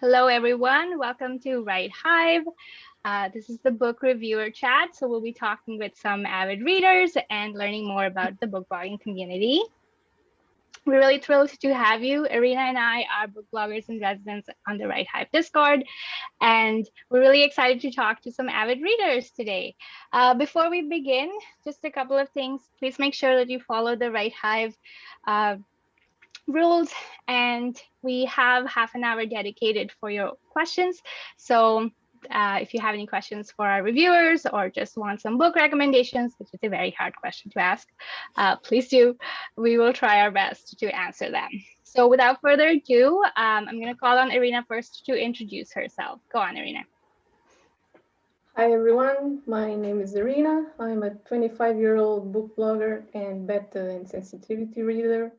Hello, everyone. Welcome to Right Hive. This is the book reviewer chat. So we'll be talking with some avid readers and learning more about the book blogging community. We're really thrilled to have you. Arina and I are book bloggers in residence on the Right Hive Discord, and we're really excited to talk to some avid readers today. Before we begin, just a couple of things. Please make sure that you follow the Right Hive uh, rules, and we have half an hour dedicated for your questions. So if you have any questions for our reviewers or just want some book recommendations, which is a very hard question to ask, please do. We will try our best to answer them. So without further ado, I'm going to call on Arina first to introduce herself. Go on, Arina. Hi everyone, my name is Arina. I'm a 25-year-old book blogger and beta and sensitivity reader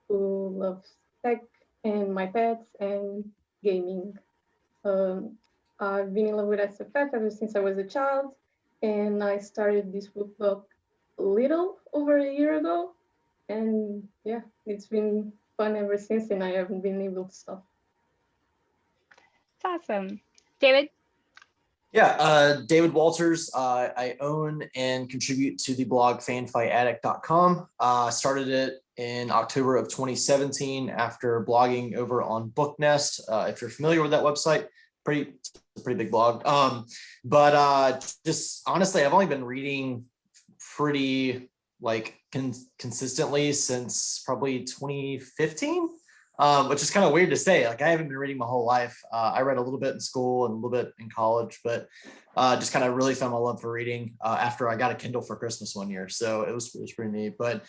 who loves tech and my pets and gaming. I've been in love with SFF ever since I was a child, and I started this book blog a little over a year ago. And yeah, it's been fun ever since, and I haven't been able to stop. It's awesome. David? Yeah, David Walters. I own and contribute to the blog fanfightaddict.com. Started it in October of 2017 after blogging over on BookNest. If you're familiar with that website, it's a pretty big blog. But just honestly, I've only been reading pretty consistently since probably 2015. Which is kind of weird to say. Like, I haven't been reading my whole life. I read a little bit in school and a little bit in college, but just kind of really found my love for reading after I got a Kindle for Christmas one year. So it was pretty neat. But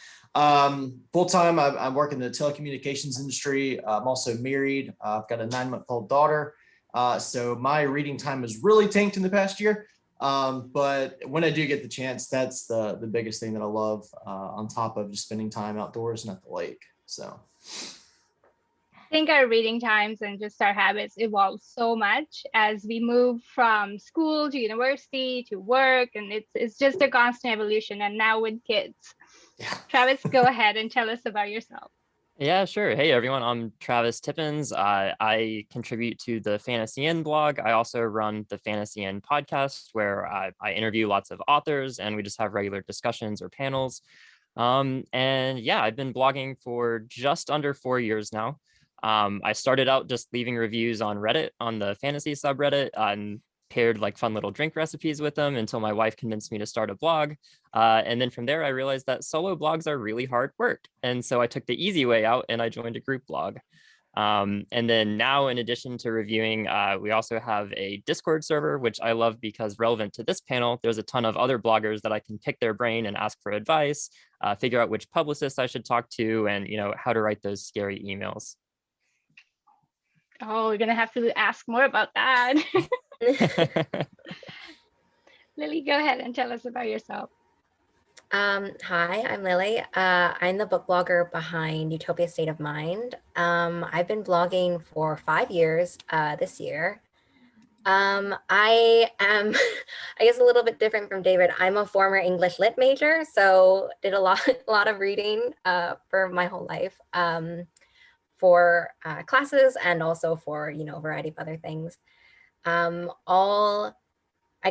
full time, I work in the telecommunications industry. I'm also married. I've got a 9-month-old daughter. So my reading time is really tanked in the past year. But when I do get the chance, that's the biggest thing that I love on top of just spending time outdoors and at the lake. So. I think our reading times and just our habits evolve so much as we move from school to university to work, and it's just a constant evolution. And now with kids. Yeah. Travis, go ahead and tell us about yourself. Yeah, sure. Hey, everyone. I'm Travis Tippins. I contribute to the Fantasy Inn blog. I also run the Fantasy Inn podcast, where I interview lots of authors and we just have regular discussions or panels. And yeah, I've been blogging for just under 4 years now. I started out just leaving reviews on Reddit, on the fantasy subreddit, and paired like fun little drink recipes with them until my wife convinced me to start a blog. And then from there, I realized that solo blogs are really hard work. And so I took the easy way out and I joined a group blog. And then now, in addition to reviewing, we also have a Discord server, which I love because relevant to this panel, there's a ton of other bloggers that I can pick their brain and ask for advice, figure out which publicists I should talk to, and how to write those scary emails. Oh, we're going to have to ask more about that. Lili, go ahead and tell us about yourself. Hi, I'm Lili. I'm the book blogger behind Utopia State of Mind. I've been blogging for 5 years this year. I am, I guess, a little bit different from David. I'm a former English lit major, so did a lot of reading for my whole life. For classes and also for, a variety of other things. I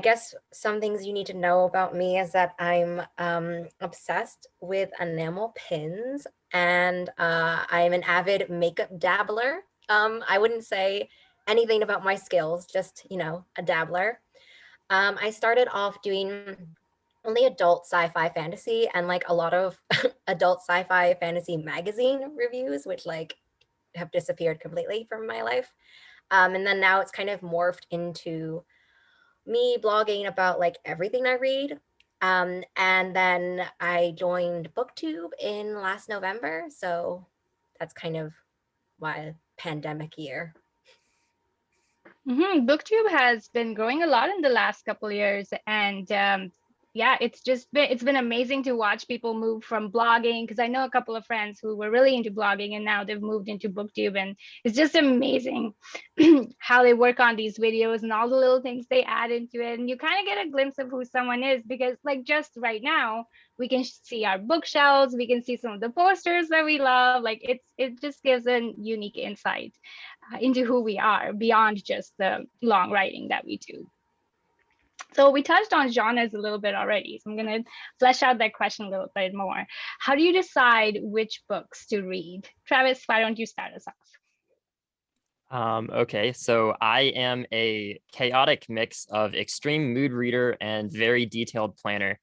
guess some things you need to know about me is that I'm obsessed with enamel pins, and I'm an avid makeup dabbler. I wouldn't say anything about my skills, just, a dabbler. I started off doing only adult sci-fi fantasy and like a lot of adult sci-fi fantasy magazine reviews, which have disappeared completely from my life. And then now it's kind of morphed into me blogging about everything I read. And then I joined booktube in last November. So that's kind of why pandemic year. Mm-hmm. Booktube has been growing a lot in the last couple of years. And yeah, it's been amazing to watch people move from blogging, because I know a couple of friends who were really into blogging and now they've moved into booktube, and it's just amazing how they work on these videos and all the little things they add into it, and you kind of get a glimpse of who someone is, because like just right now we can see our bookshelves, we can see some of the posters that we love. Like it just gives a unique insight into who we are beyond just the long writing that we do. So we touched on genres a little bit already, so I'm going to flesh out that question a little bit more. How do you decide which books to read? Travis, why don't you start us off? Okay, so I am a chaotic mix of extreme mood reader and very detailed planner.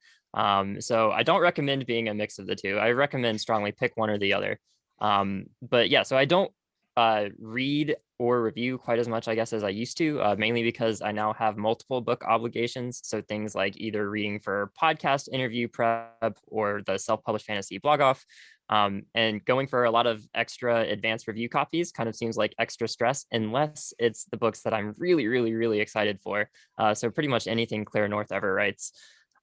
So I don't recommend being a mix of the two. I recommend strongly pick one or the other. But yeah, so I don't read or review quite as much, I guess, as I used to, mainly because I now have multiple book obligations. So things like either reading for podcast interview prep or the self-published fantasy blog off. And going for a lot of extra advanced review copies kind of seems like extra stress, unless it's the books that I'm really, really, really excited for. So pretty much anything Claire North ever writes.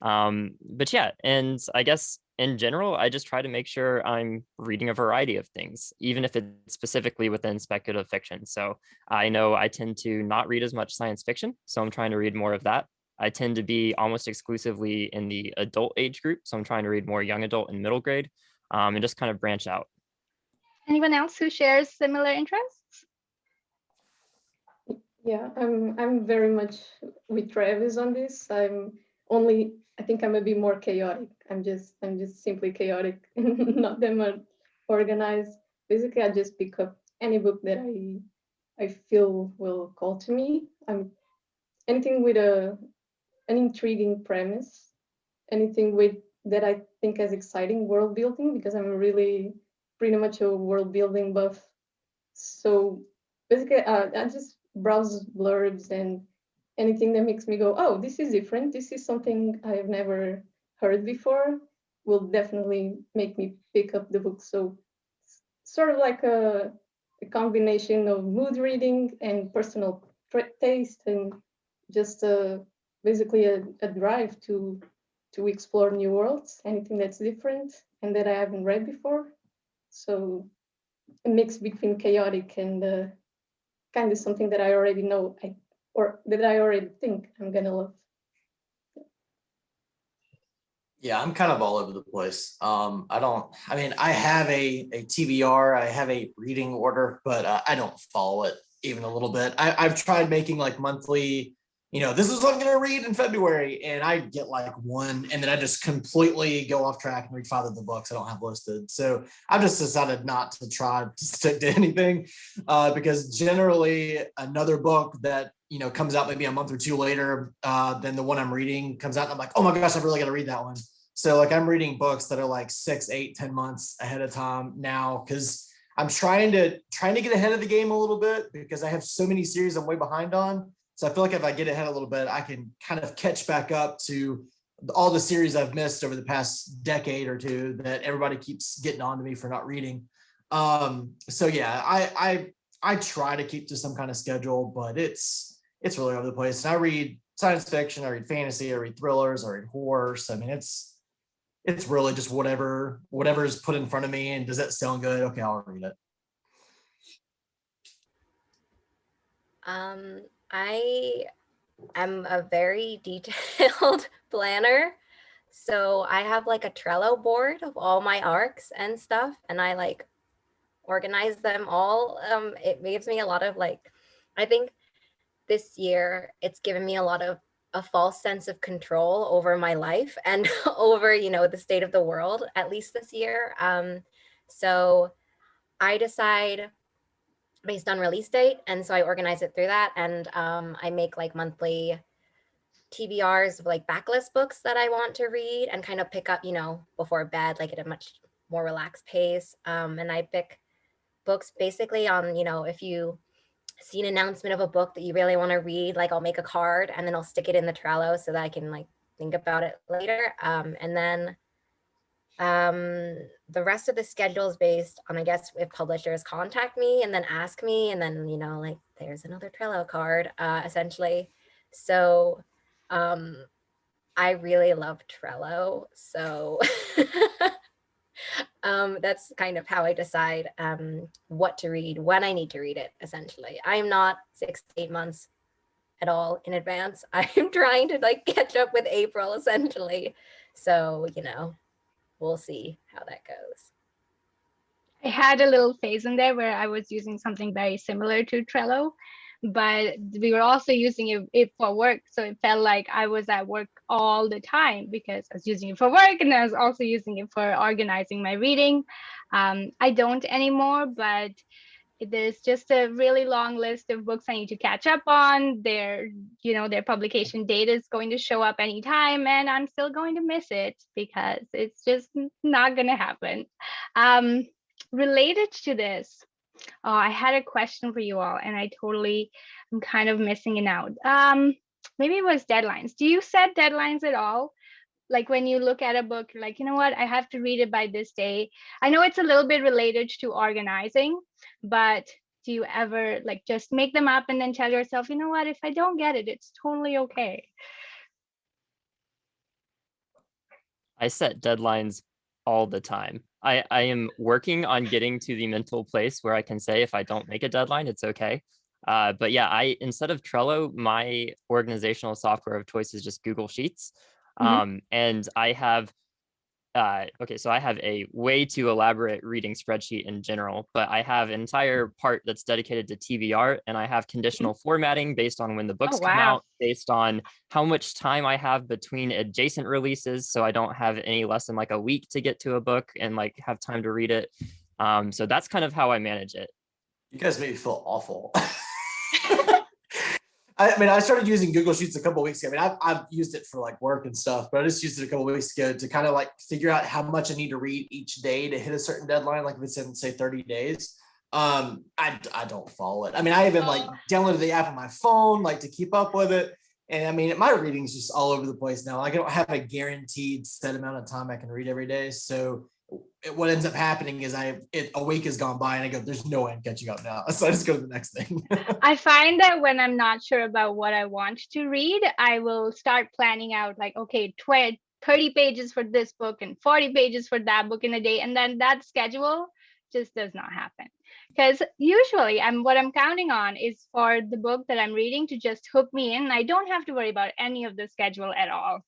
But yeah, and I guess in general, I just try to make sure I'm reading a variety of things, even if it's specifically within speculative fiction. So I know I tend to not read as much science fiction, so I'm trying to read more of that. I tend to be almost exclusively in the adult age group, so I'm trying to read more young adult and middle grade, and just kind of branch out. Anyone else who shares similar interests? Yeah, I'm very much with Travis on this. I think I'm a bit more chaotic. I'm just simply chaotic, not that much organized. Basically, I just pick up any book that I feel will call to me. I'm anything with an intriguing premise, anything with that I think is exciting world building, because I'm really pretty much a world building buff. So basically, I just browse blurbs and anything that makes me go, oh, this is different. This is something I have never heard before, will definitely make me pick up the book. So sort of like a combination of mood reading and personal taste, and just basically a drive to explore new worlds, anything that's different and that I haven't read before. So a mix between chaotic and kind of something that I already know, or that I already think I'm gonna love. Yeah, I'm kind of all over the place. I have a TBR, I have a reading order, but I don't follow it even a little bit. I've tried making like monthly, this is what I'm going to read in February, and I get like one, and then I just completely go off track and read 5 of the books I don't have listed. So I've just decided not to try to stick to anything, because generally another book that comes out maybe a month or 2 later than the one I'm reading comes out, and I'm like, oh my gosh, I've really got to read that one. So like I'm reading books that are like 6, 8, 10 months ahead of time now, because I'm trying to get ahead of the game a little bit, because I have so many series I'm way behind on. So I feel like if I get ahead a little bit, I can kind of catch back up to all the series I've missed over the past decade or two that everybody keeps getting on to me for not reading. So yeah, I try to keep to some kind of schedule, but it's really over the place. And I read science fiction, I read fantasy, I read thrillers, I read horrors. I mean, it's really just whatever is put in front of me, and does that sound good? Okay, I'll read it. I am a very detailed planner. So I have like a Trello board of all my arcs and stuff, and I like organize them all. It gives me a lot of I think this year it's given me a lot of a false sense of control over my life and over, the state of the world, at least this year. So I decide based on release date. And so I organize it through that. And I make like monthly TBRs of like backlist books that I want to read and kind of pick up, before bed, like at a much more relaxed pace. And I pick books basically on, if you see an announcement of a book that you really want to read, like I'll make a card and then I'll stick it in the Trello so that I can like think about it later. And then the rest of the schedule is based on, I guess, if publishers contact me and then ask me, and then, like there's another Trello card, essentially. So I really love Trello. So that's kind of how I decide what to read, when I need to read it, essentially. I'm not 6 to 8 months at all in advance. I'm trying to like catch up with April, essentially. So, we'll see how that goes. I had a little phase in there where I was using something very similar to Trello, but we were also using it for work. So it felt like I was at work all the time because I was using it for work and I was also using it for organizing my reading. I don't anymore, but there's just a really long list of books I need to catch up on. Their publication date is going to show up anytime, and I'm still going to miss it because it's just not going to happen. Related to this, I had a question for you all, and I'm kind of missing it out. Maybe it was deadlines. Do you set deadlines at all? Like when you look at a book, you're like, you know what, I have to read it by this day. I know it's a little bit related to organizing, but do you ever like just make them up and then tell yourself, you know what, if I don't get it, it's totally okay? I set deadlines all the time. I am working on getting to the mental place where I can say if I don't make a deadline, it's okay. But yeah, instead of Trello, my organizational software of choice is just Google Sheets. And I have so I have a way too elaborate reading spreadsheet in general, but I have an entire part that's dedicated to TBR, and I have conditional formatting based on when the books come out, based on how much time I have between adjacent releases, so I don't have any less than like a week to get to a book and like have time to read it. So that's kind of how I manage it. You guys make me feel awful. I started using Google Sheets a couple of weeks ago. I've used it for like work and stuff, but I just used it a couple of weeks ago to kind of like figure out how much I need to read each day to hit a certain deadline. Like if it's in, say, 30 days. I don't follow it. I even like downloaded the app on my phone, like to keep up with it. And my reading's just all over the place now. Like I don't have a guaranteed set amount of time I can read every day. So what ends up happening is a week has gone by and I go, there's no way I'm catching up now. So I just go to the next thing. I find that when I'm not sure about what I want to read, I will start planning out like, okay, 30 pages for this book and 40 pages for that book in a day. And then that schedule just does not happen. Because usually what I'm counting on is for the book that I'm reading to just hook me in. I don't have to worry about any of the schedule at all.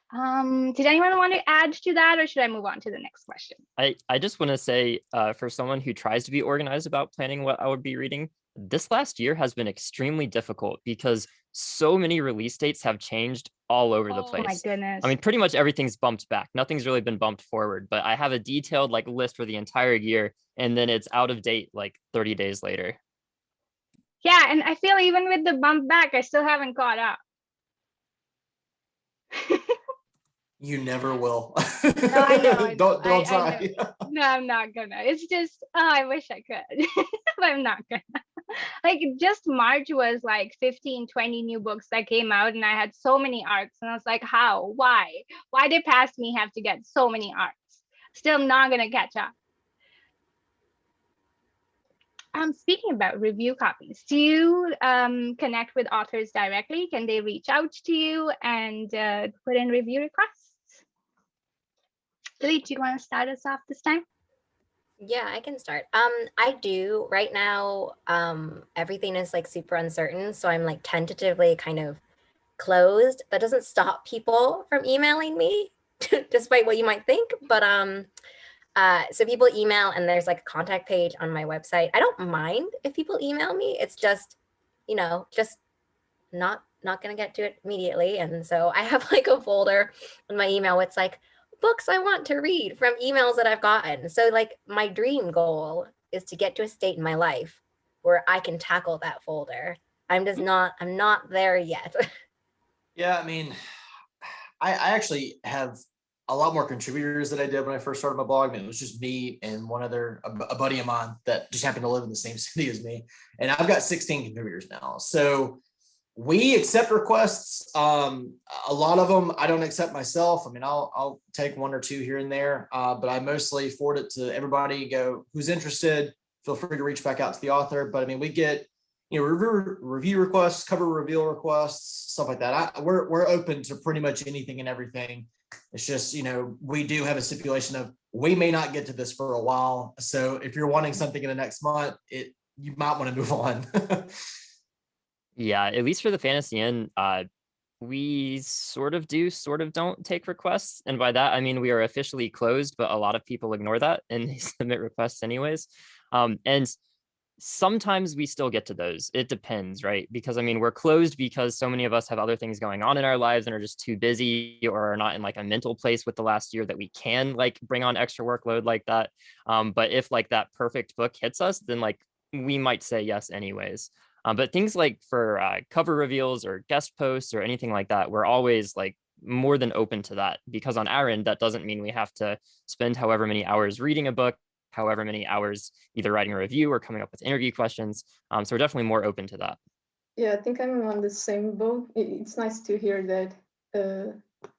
Did anyone want to add to that, or should I move on to the next question? I just want to say, for someone who tries to be organized about planning what I would be reading, this last year has been extremely difficult because so many release dates have changed all over the place. Oh my goodness. Pretty much everything's bumped back. Nothing's really been bumped forward, but I have a detailed like list for the entire year, and then it's out of date like 30 days later. Yeah, and I feel even with the bump back, I still haven't caught up. You never will. No, I know. Don't try. No, I'm not gonna. It's just, I wish I could, but I'm not gonna. Like just March was like 15, 20 new books that came out, and I had so many arcs, and I was like, how? Why did past me have to get so many arcs? Still not gonna catch up. Speaking about review copies, do you connect with authors directly? Can they reach out to you and put in review requests? Lili, do you want to start us off this time? Yeah, I can start. I do right now. Everything is like super uncertain, so I'm like tentatively kind of closed. That doesn't stop people from emailing me, despite what you might think. But so people email, and there's like a contact page on my website. I don't mind if people email me. It's just, just not gonna get to it immediately. And so I have like a folder in my email. It's like books I want to read from emails that I've gotten. So like my dream goal is to get to a state in my life where I can tackle that folder. I'm not there yet. Yeah, I actually have a lot more contributors than I did when I first started my blog. It was just me and one other, a buddy of mine that just happened to live in the same city as me. And I've got 16 contributors now. So we accept requests. A lot of them I don't accept myself. I'll take one or two here and there, but I mostly forward it to everybody. Go, who's interested, feel free to reach back out to the author. But we get review requests, cover reveal requests, stuff like that. We're open to pretty much anything and everything. It's just, we do have a stipulation of we may not get to this for a while. So if you're wanting something in the next month, you might want to move on. Yeah, at least for the Fantasy Inn, we sort of don't take requests. And by that, I mean, we are officially closed, but a lot of people ignore that and they submit requests anyways. And sometimes we still get to those. It depends, right? Because I mean, we're closed because so many of us have other things going on in our lives and are just too busy or are not in like a mental place with the last year that we can like bring on extra workload like that. But if like that perfect book hits us, then like we might say yes anyways. But things like for cover reveals or guest posts or anything like that, we're always like more than open to that, because on our end, that doesn't mean we have to spend however many hours reading a book, however many hours either writing a review or coming up with interview questions. So we're definitely more open to that. Yeah, I think I'm on the same boat. It's nice to hear that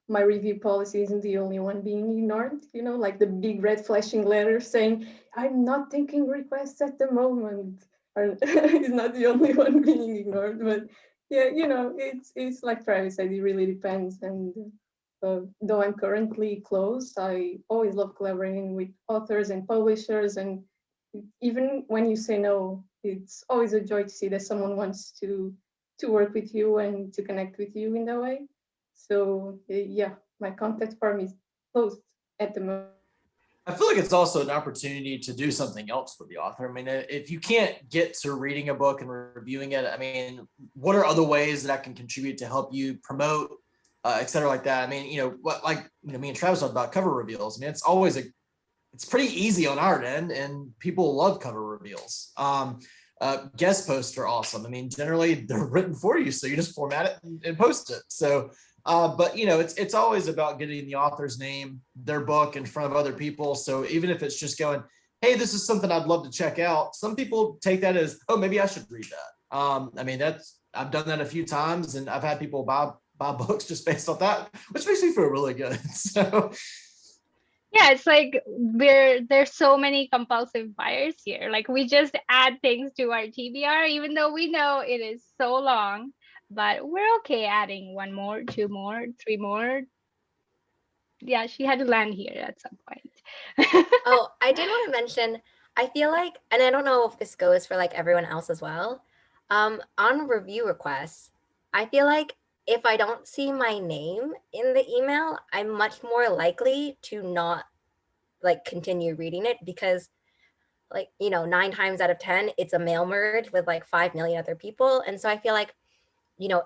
my review policy isn't the only one being ignored, like the big red flashing letter saying, I'm not taking requests at the moment. Is not the only one being ignored. But yeah, it's like Travis said, it really depends. And though I'm currently closed, I always love collaborating with authors and publishers. And even when you say no, it's always a joy to see that someone wants to work with you and to connect with you in that way. So yeah, my contact form is closed at the moment. I feel like it's also an opportunity to do something else with the author. I mean, if you can't get to reading a book and reviewing it, I mean, what are other ways that I can contribute to help you promote, et cetera, like that? I mean, me and Travis talked about cover reveals. I mean, it's pretty easy on our end, and people love cover reveals. Guest posts are awesome. I mean, generally they're written for you, so you just format it and post it. So, but it's always about getting the author's name, their book in front of other people. So even if it's just going, hey, this is something I'd love to check out, some people take that as, oh, maybe I should read that. I mean, I've done that a few times, and I've had people buy books just based off that, which makes me feel really good. So. Yeah, it's like there's so many compulsive buyers here. Like we just add things to our TBR, even though we know it is so long, but we're okay adding 1 more, 2 more, 3 more. Yeah, she had to land here at some point. Oh, I did want to mention, I feel like, and I don't know if this goes for like everyone else as well, on review requests, I feel like if I don't see my name in the email, I'm much more likely to not like continue reading it, because like, 9 times out of 10, it's a mail merge with like 5 million other people. And so I feel like,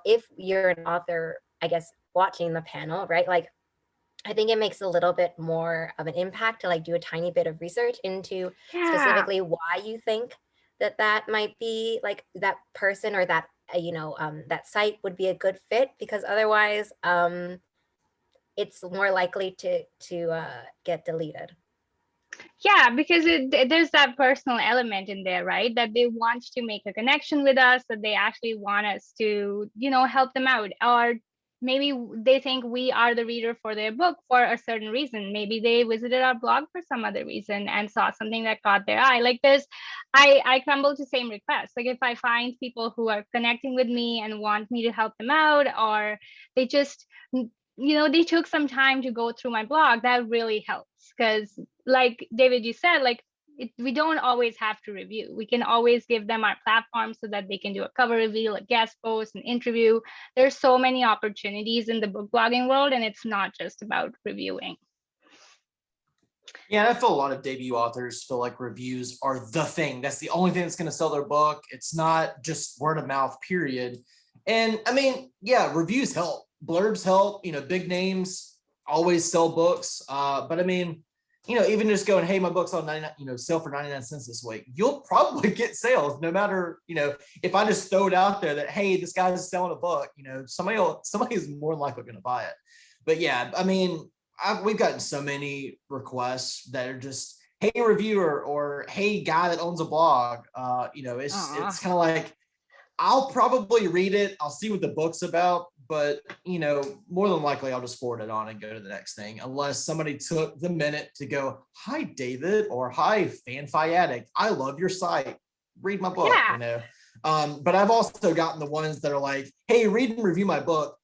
if you're an author, I guess, watching the panel, right? Like, I think it makes a little bit more of an impact to like do a tiny bit of research into specifically why you think that might be like that person or that that site would be a good fit, because otherwise it's more likely to get deleted. Yeah, because there's that personal element in there, right? That they want to make a connection with us, that they actually want us to, help them out. Or maybe they think we are the reader for their book for a certain reason. Maybe they visited our blog for some other reason and saw something that caught their eye. Like this, I crumble to same requests. Like if I find people who are connecting with me and want me to help them out, or they just they took some time to go through my blog, that really helps. Because like David, you said, like we don't always have to review. We can always give them our platform so that they can do a cover reveal, a guest post, an interview. There's so many opportunities in the book blogging world, and it's not just about reviewing. Yeah, I feel a lot of debut authors feel like reviews are the thing. That's the only thing that's going to sell their book. It's not just word of mouth, period. And I mean, yeah, reviews help. Blurbs help. Big names always sell books. But I mean, even just going, hey, my book's on 99, sale for 99 cents this week, you'll probably get sales no matter, if I just throw it out there that, hey, this guy's selling a book, somebody is more than likely going to buy it. But yeah, I mean, we've gotten so many requests that are just, hey, reviewer, or hey, guy that owns a blog. It's kind of like, I'll probably read it. I'll see what the book's about, but more than likely I'll just forward it on and go to the next thing, unless somebody took the minute to go, hi, David, or hi, FanFi Addict, I love your site. Read my book. Yeah. But I've also gotten the ones that are like, hey, read and review my book.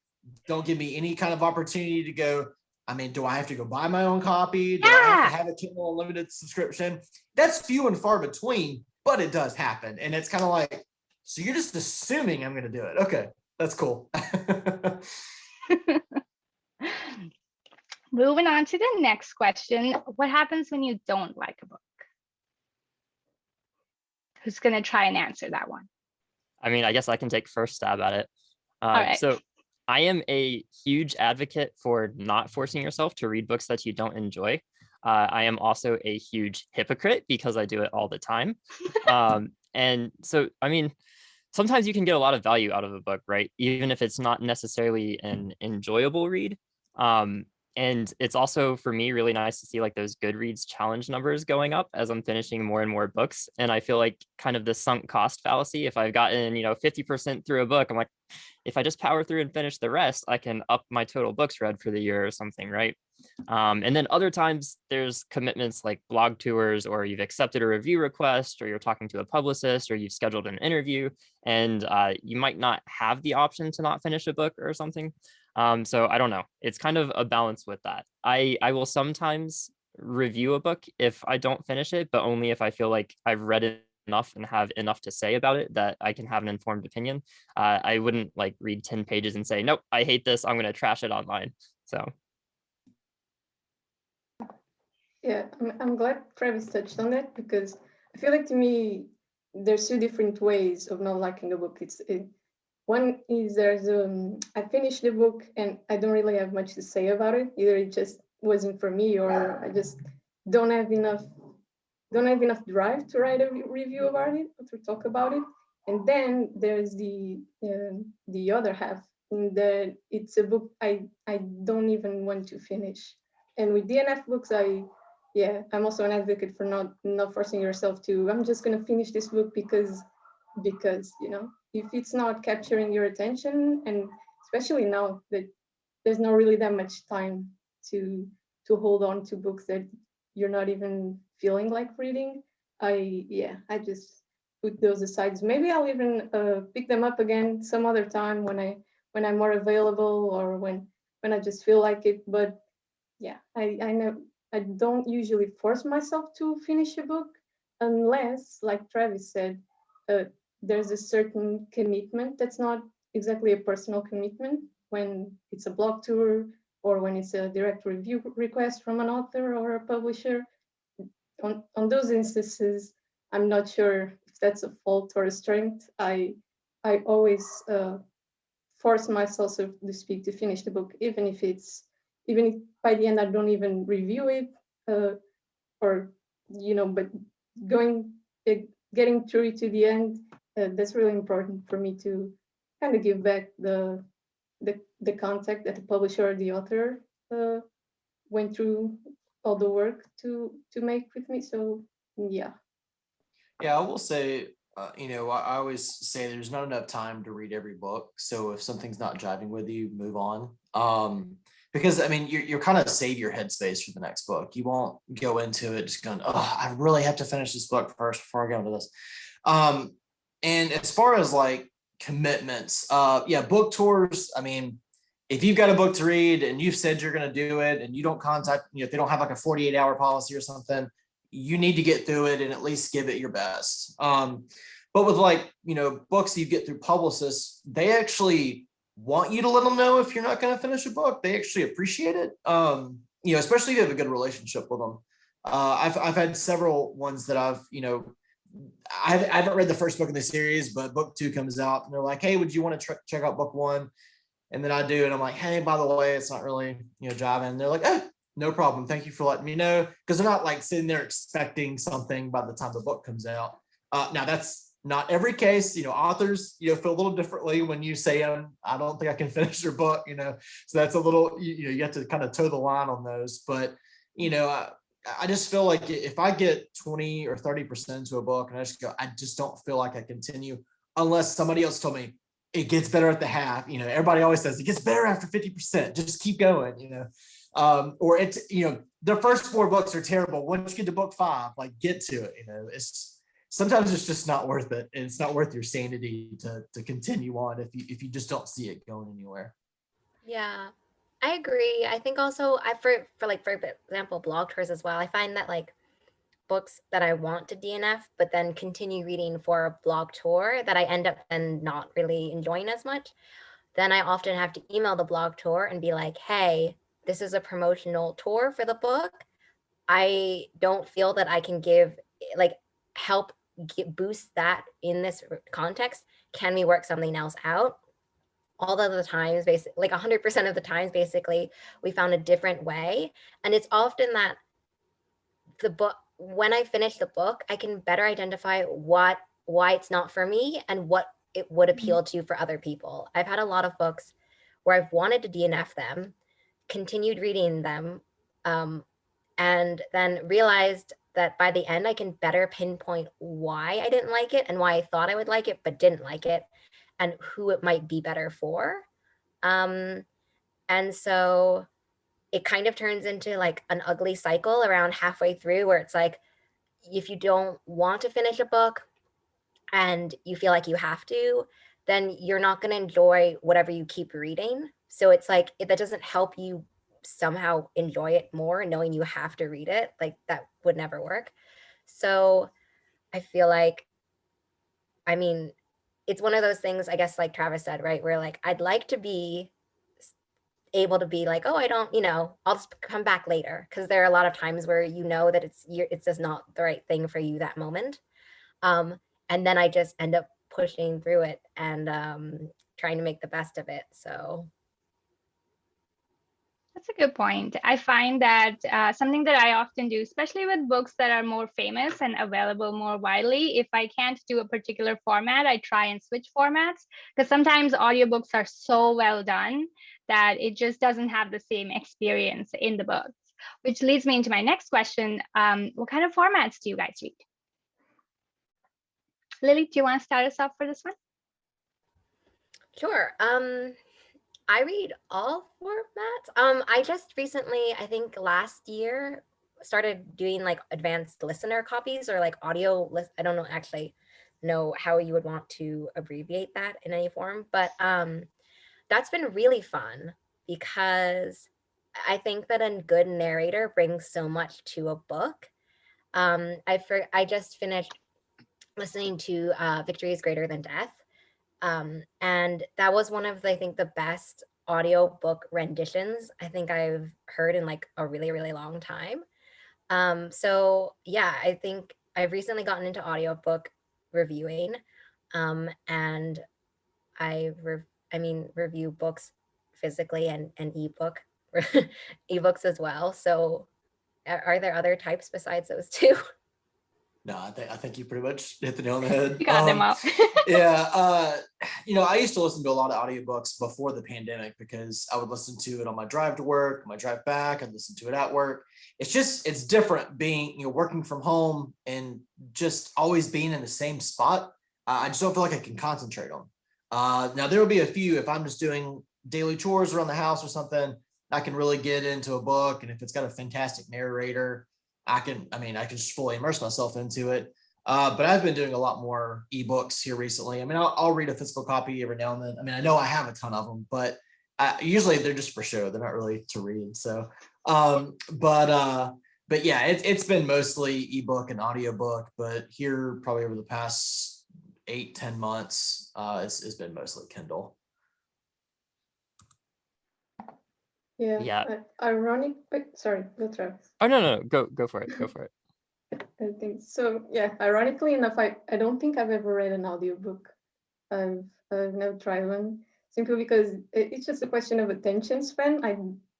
Don't give me any kind of opportunity to go, I mean, do I have to go buy my own copy? Do I have to have a Kindle Unlimited subscription? That's few and far between, but it does happen. And it's kind of like, so you're just assuming I'm going to do it. Okay, that's cool. Moving on to the next question. What happens when you don't like a book? Who's going to try and answer that one? I mean, I guess I can take first stab at it. All right. So I am a huge advocate for not forcing yourself to read books that you don't enjoy. I am also a huge hypocrite because I do it all the time. And so, I mean, sometimes you can get a lot of value out of a book, right? Even if it's not necessarily an enjoyable read. And it's also, for me, really nice to see like those Goodreads challenge numbers going up as I'm finishing more and more books. And I feel like kind of the sunk cost fallacy. If I've gotten, 50% through a book, I'm like, if I just power through and finish the rest, I can up my total books read for the year or something, right? And then other times there's commitments like blog tours, or you've accepted a review request, or you're talking to a publicist, or you've scheduled an interview, and you might not have the option to not finish a book or something. So I don't know. It's kind of a balance with that. I will sometimes review a book if I don't finish it, but only if I feel like I've read it enough and have enough to say about it that I can have an informed opinion. I wouldn't like read 10 pages and say, nope, I hate this, I'm going to trash it online. So. Yeah, I'm glad Travis touched on that, because I feel like, to me, there's two different ways of not liking a book. One is I finished the book and I don't really have much to say about it. Either it just wasn't for me, or I just don't have enough drive to write a review about it or to talk about it. And then there's the other half, in that it's a book I don't even want to finish. And with DNF books, I'm also an advocate for not forcing yourself to, I'm just gonna finish this book because if it's not capturing your attention, and especially now that there's not really that much time to hold on to books that you're not even feeling like reading, I just put those aside. Maybe I'll even pick them up again some other time when I'm more available, or when I just feel like it. But yeah, I don't usually force myself to finish a book, unless, like Travis said, there's a certain commitment that's not exactly a personal commitment, when it's a blog tour, or when it's a direct review request from an author or a publisher. On those instances, I'm not sure if that's a fault or a strength. I always force myself, so to speak, to finish the book, even if by the end I don't even review it, but getting through it to the end, that's really important for me to kind of give back the contact that the publisher or the author went through all the work to make with me. So yeah. Yeah, I will say, I always say there's not enough time to read every book. So if something's not jiving with you, move on. Because I mean, you're kind of save your headspace for the next book. You won't go into it just going, oh, I really have to finish this book first before I go into this. And as far as like commitments, book tours. I mean, if you've got a book to read and you've said you're going to do it, and you don't contact, if they don't have like a 48-hour policy or something, you need to get through it and at least give it your best. But with like, books you get through publicists, they actually want you to let them know if you're not going to finish a book. They actually appreciate it. Especially if you have a good relationship with them. I've had several ones that I haven't read the first book in the series, but book 2 comes out and they're like, hey, would you want to check out book 1? And then I do. And I'm like, hey, by the way, it's not really, jiving. And they're like, oh, no problem. Thank you for letting me know. Because they're not like sitting there expecting something by the time the book comes out. Now that's not every case. Authors, feel a little differently when you say, I don't think I can finish your book, so that's a little, you have to kind of toe the line on those. But, I just feel like if I get 20 or 30% into a book and I just don't feel like I continue unless somebody else told me it gets better at the half. Everybody always says it gets better after 50%. Just keep going, or it's, the first 4 books are terrible. Once you get to book 5, like get to it, sometimes it's just not worth it, and it's not worth your sanity to continue on if you just don't see it going anywhere. Yeah, I agree. I think also for example, blog tours as well. I find that like books that I want to DNF, but then continue reading for a blog tour that I end up then not really enjoying as much, then I often have to email the blog tour and be like, hey, this is a promotional tour for the book. I don't feel that I can help boost that in this context. Can we work something else out? All of the times, basically, like 100% of the times, basically, we found a different way. And it's often that the book, when I finish the book, I can better identify why it's not for me and what it would appeal to for other people. I've had a lot of books where I've wanted to DNF them, continued reading them, and then realized that by the end, I can better pinpoint why I didn't like it and why I thought I would like it, but didn't like it, and who it might be better for. And so it kind of turns into like an ugly cycle around halfway through where it's like, if you don't want to finish a book and you feel like you have to, then you're not going to enjoy whatever you keep reading. So it's like, that doesn't help you somehow enjoy it more, knowing you have to read it. Like that would never work. So I feel like, I mean, it's one of those things, I guess, like Travis said, right? Where like, I'd like to be able to be like, oh, I don't, I'll just come back later. Cause there are a lot of times where that it's just not the right thing for you that moment. And then I just end up pushing through it and trying to make the best of it. So That's a good point. I find that something that I often do, especially with books that are more famous and available more widely, if I can't do a particular format, I try and switch formats, because sometimes audiobooks are so well done that it just doesn't have the same experience in the books. Which leads me into my next question. What kind of formats do you guys read? Lili, do you want to start us off for this one? Sure. I read all formats. I just recently, I think last year, started doing like advanced listener copies or like audio list. I don't know actually know how you would want to abbreviate that in any form, but that's been really fun because I think that a good narrator brings so much to a book. I just finished listening to Victory is Greater Than Death. And that was one of, I think, the best audiobook renditions I think I've heard in like a really, really long time. So yeah, I think I've recently gotten into audiobook reviewing, and review books physically and ebook ebooks as well. So are there other types besides those two? No, I think you pretty much hit the nail on the head. You got them all. Yeah. I used to listen to a lot of audiobooks before the pandemic because I would listen to it on my drive to work, my drive back, I'd listen to it at work. It's different being, working from home and just always being in the same spot. I just don't feel like I can concentrate on. Now there will be a few, if I'm just doing daily chores around the house or something, I can really get into a book. And if it's got a fantastic narrator, I can just fully immerse myself into it. But I've been doing a lot more ebooks here recently. I'll read a physical copy every now and then. I know I have a ton of them, but usually they're just for show. They're not really to read. So, but yeah, it's been mostly ebook and audiobook, but here probably over the past 8-10 months, it's been mostly Kindle. Yeah. Ironic. Sorry, go Travis. Oh no, go for it. Go for it. I think so. Yeah. Ironically enough, I don't think I've ever read an audiobook. I've never tried one simply because it's just a question of attention span.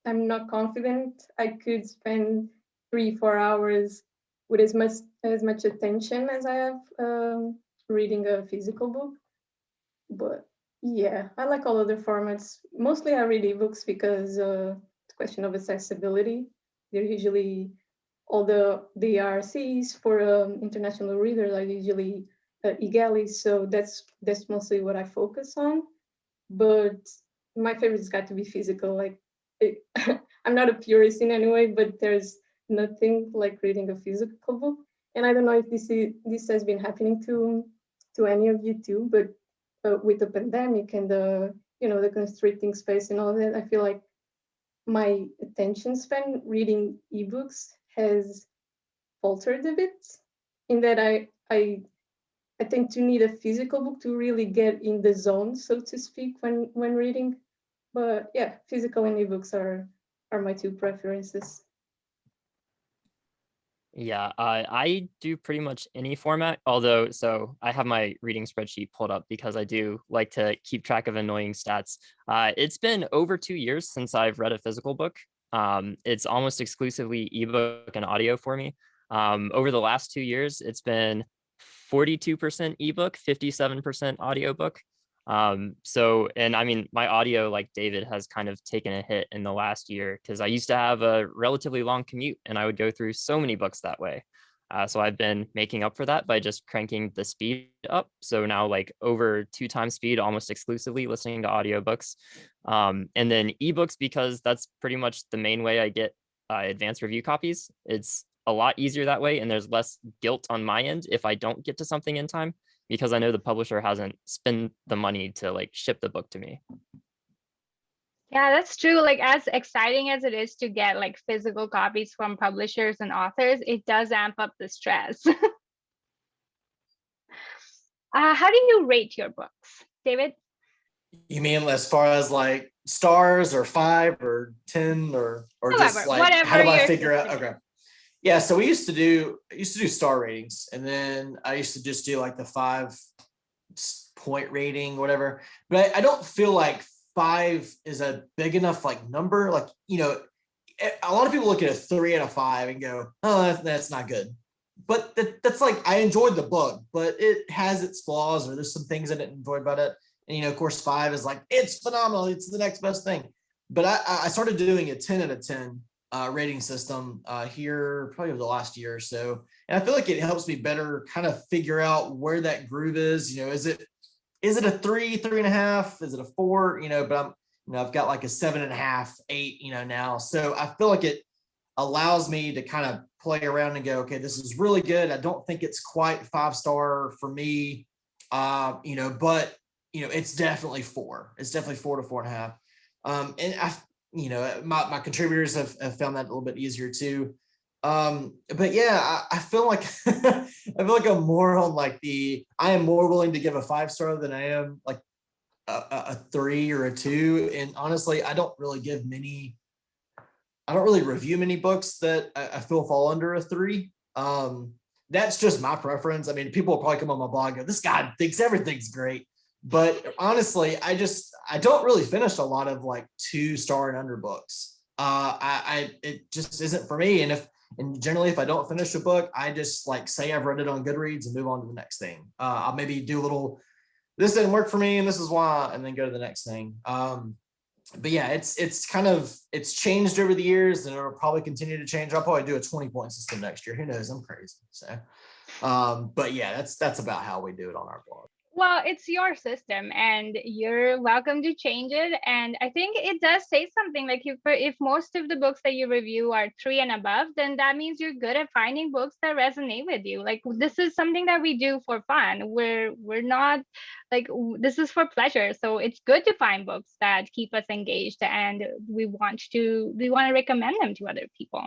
I'm not confident I could spend 3-4 hours with as much attention as I have reading a physical book. But yeah, I like all other formats. Mostly I read ebooks because it's a question of accessibility. They're usually all the RCs for international readers are usually e-galleys, so that's mostly what I focus on. But my favorite's got to be physical. Like I'm not a purist in any way, but there's nothing like reading a physical book. And I don't know if this has been happening to any of you too, but with the pandemic and the the constricting space and all that, I feel like my attention span reading ebooks has faltered a bit, in that I tend to need a physical book to really get in the zone, so to speak, when reading. But yeah, physical and ebooks are my two preferences. Yeah, I do pretty much any format, although, so I have my reading spreadsheet pulled up because I do like to keep track of annoying stats. It's been over 2 years since I've read a physical book. It's almost exclusively ebook and audio for me. Over the last 2 years, it's been 42% ebook, 57% audiobook. So, and I mean, my audio, like David, has kind of taken a hit in the last year because I used to have a relatively long commute and I would go through so many books that way. So I've been making up for that by just cranking the speed up. So now like over 2 times speed, almost exclusively listening to audiobooks. And then ebooks, because that's pretty much the main way I get advanced review copies. It's a lot easier that way. And there's less guilt on my end if I don't get to something in time, because I know the publisher hasn't spent the money to like ship the book to me. Yeah, that's true. Like, as exciting as it is to get like physical copies from publishers and authors, it does amp up the stress. How do you rate your books, David? You mean as far as like stars or 5 or 10 or just like whatever how do I your figure out? system Okay. Yeah, so we used to do star ratings, and then I used to just do like the 5-point rating, whatever. But I don't feel like 5 is a big enough like number. Like, a lot of people look at a 3 and a 5 and go, "Oh, that's not good." But that's like, I enjoyed the book, but it has its flaws, or there's some things I didn't enjoy about it. And of course, 5 is like, it's phenomenal, it's the next best thing. But I started doing a 10 out of 10 rating system here probably over the last year or so, and I feel like it helps me better kind of figure out where that groove is. Is it a 3, 3.5? Is it a 4? But I've got like a 7.5, 8. Now, so I feel like it allows me to kind of play around and go, okay, this is really good. I don't think it's quite 5-star for me, but it's definitely 4. It's definitely 4 to 4.5. And my contributors have found that a little bit easier too. But yeah, I feel like I'm more on like I am more willing to give a 5-star than I am like a 3 or a 2. And honestly, I don't really review many books that I feel fall under a 3. That's just my preference. I mean, people will probably come on my blog and go, this guy thinks everything's great. But honestly, I don't really finish a lot of like 2-star and under books. It just isn't for me. And generally, if I don't finish a book, I just like say I've read it on Goodreads and move on to the next thing. I'll maybe do a little, this didn't work for me and this is why, and then go to the next thing. But yeah, it's changed over the years, and it'll probably continue to change. I'll probably do a 20-point system next year. Who knows? I'm crazy. So, but yeah, that's about how we do it on our blog. Well, it's your system and you're welcome to change it. And I think it does say something like, if most of the books that you review are 3 and above, then that means you're good at finding books that resonate with you. Like, this is something that we do for fun. We're not like, this is for pleasure. So it's good to find books that keep us engaged, and we want to recommend them to other people.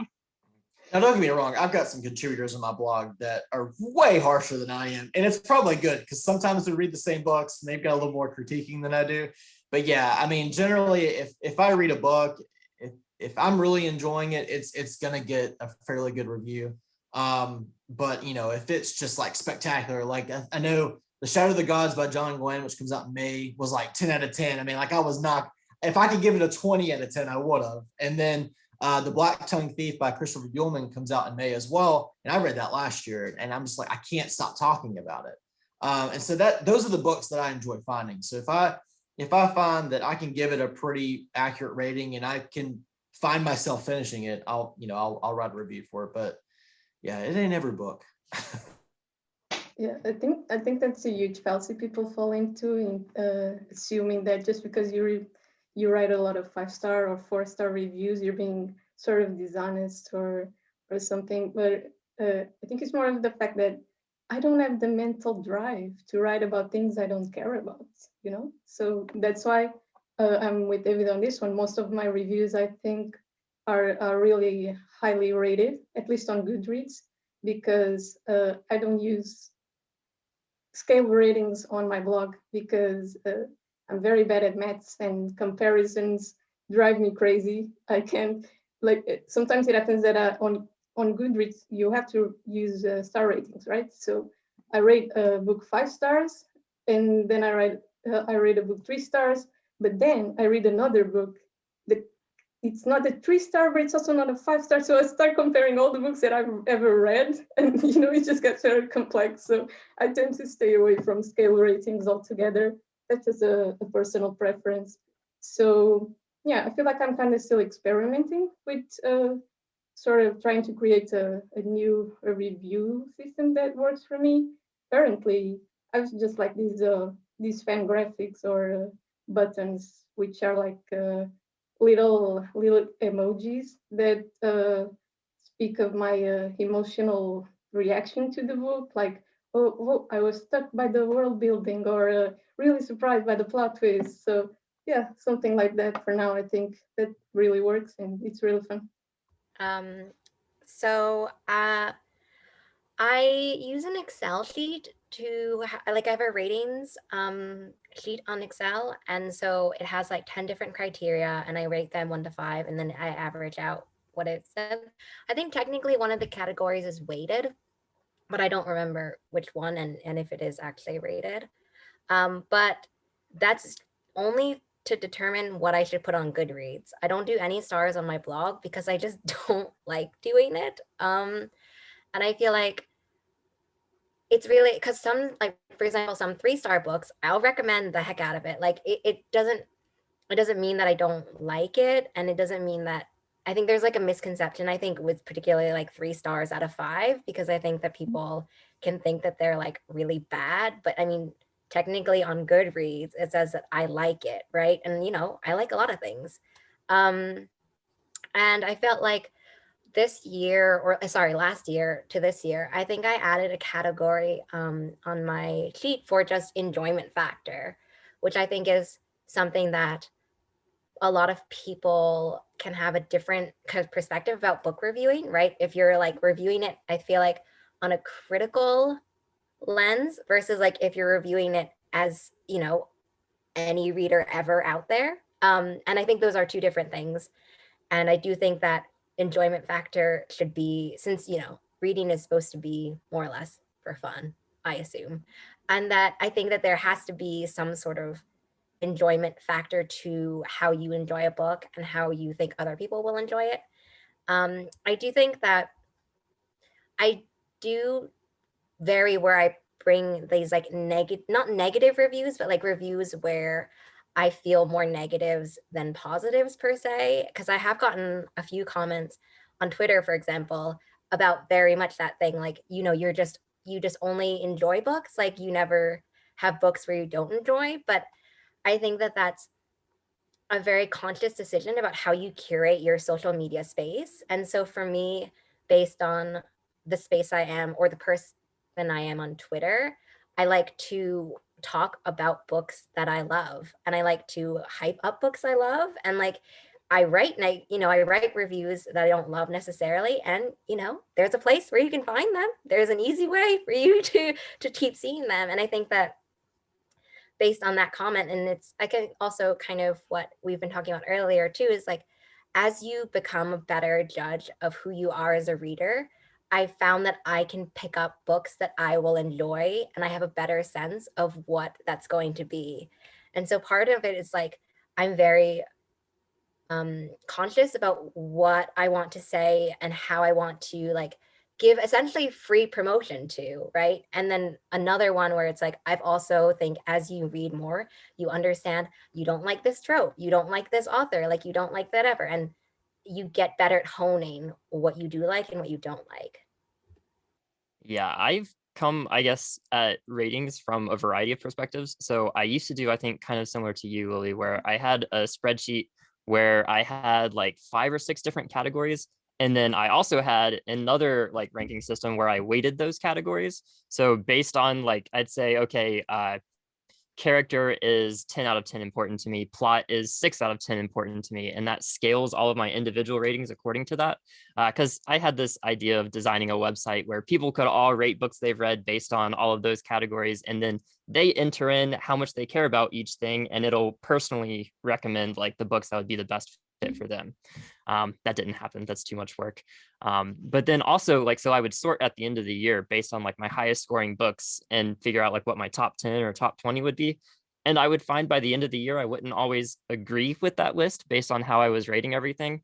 Now, don't get me wrong, I've got some contributors on my blog that are way harsher than I am. And it's probably good because sometimes we read the same books and they've got a little more critiquing than I do. But yeah, I mean, generally, if I read a book, if I'm really enjoying it, it's going to get a fairly good review. But, if it's just like spectacular, like I know The Shadow of the Gods by John Glenn, which comes out in May, was like 10 out of 10. I mean, like if I could give it a 20 out of 10, I would have. And then The Black Tongue Thief by Christopher Buehlman comes out in May as well. And I read that last year, and I'm just like, I can't stop talking about it. And so those are the books that I enjoy finding. So if I find that I can give it a pretty accurate rating and I can find myself finishing it, I'll write a review for it. But yeah, it ain't every book. Yeah, I think that's a huge fallacy people fall into, in assuming that just because you write a lot of 5-star or 4-star reviews, you're being sort of dishonest or something. But I think it's more of the fact that I don't have the mental drive to write about things I don't care about, you know? So that's why I'm with David on this one. Most of my reviews, I think, are really highly rated, at least on Goodreads, because I don't use scale ratings on my blog because I'm very bad at maths and comparisons drive me crazy. I can't, like, sometimes it happens that on Goodreads, you have to use star ratings, right? So I rate a book 5 stars, and then I rate a book 3 stars, but then I read another book that it's not a 3-star, but it's also not a 5-star. So I start comparing all the books that I've ever read, and it just gets very complex. So I tend to stay away from scale ratings altogether. That's just a personal preference. So yeah, I feel like I'm kind of still experimenting with sort of trying to create a new review system that works for me. Currently, I was just like these fan graphics or buttons, which are like little emojis that speak of my emotional reaction to the book, like oh, I was struck by the world building, or really surprised by the plot twist. So yeah, something like that for now. I think that really works and it's really fun. So I use an Excel sheet like I have a ratings sheet on Excel, and so it has like 10 different criteria, and I rate them 1 to 5, and then I average out what it says. I think technically one of the categories is weighted, but I don't remember which one and if it is actually rated. But that's only to determine what I should put on Goodreads. I don't do any stars on my blog because I just don't like doing it. And I feel like it's really because some, like for example, some 3-star books, I'll recommend the heck out of it. Like it doesn't mean that I don't like it, and it doesn't mean that I think there's like a misconception, I think, with particularly like 3 stars out of 5, because I think that people can think that they're like really bad. But I mean, technically on Goodreads, it says that I like it, right? And I like a lot of things. And I felt like this year, or sorry, last year to this year, I think I added a category on my sheet for just enjoyment factor, which I think is something that a lot of people can have a different kind of perspective about book reviewing, right? If you're like reviewing it, I feel like on a critical lens versus like if you're reviewing it as, any reader ever out there. And I think those are two different things. And I do think that enjoyment factor should be, since, reading is supposed to be more or less for fun, I assume. And that I think that there has to be some sort of enjoyment factor to how you enjoy a book and how you think other people will enjoy it. I do think that I do vary where I bring these like not negative reviews, but like reviews where I feel more negatives than positives per se. Because I have gotten a few comments on Twitter, for example, about very much that thing, like, you just only enjoy books, like you never have books where you don't enjoy. But I think that that's a very conscious decision about how you curate your social media space. And so for me, based on the space I am or the person I am on Twitter, I like to talk about books that I love, and I like to hype up books I love. And like I write and I write reviews that I don't love necessarily, and there's a place where you can find them. There's an easy way for you to keep seeing them. And I think that based on that comment, and I can also kind of what we've been talking about earlier too, is like, as you become a better judge of who you are as a reader, I found that I can pick up books that I will enjoy, and I have a better sense of what that's going to be. And so part of it is like, I'm very conscious about what I want to say and how I want to like give essentially free promotion to, right? And then another one where it's like, I've also think as you read more, you understand you don't like this trope, you don't like this author, like you don't like that ever. And you get better at honing what you do like and what you don't like. Yeah, I've come, I guess, at ratings from a variety of perspectives. So I used to do, I think, kind of similar to you, Lily, where I had a spreadsheet where I had like 5 or 6 different categories. And then I also had another like ranking system where I weighted those categories. So based on like, I'd say, okay, character is 10 out of 10 important to me, plot is 6 out of 10 important to me, and that scales all of my individual ratings according to that. Because I had this idea of designing a website where people could all rate books they've read based on all of those categories, and then they enter in how much they care about each thing, and it'll personally recommend like the books that would be the best fit for them. That didn't happen. That's too much work. But then also like, so I would sort at the end of the year based on like my highest scoring books and figure out like what my top 10 or top 20 would be. And I would find by the end of the year, I wouldn't always agree with that list based on how I was rating everything,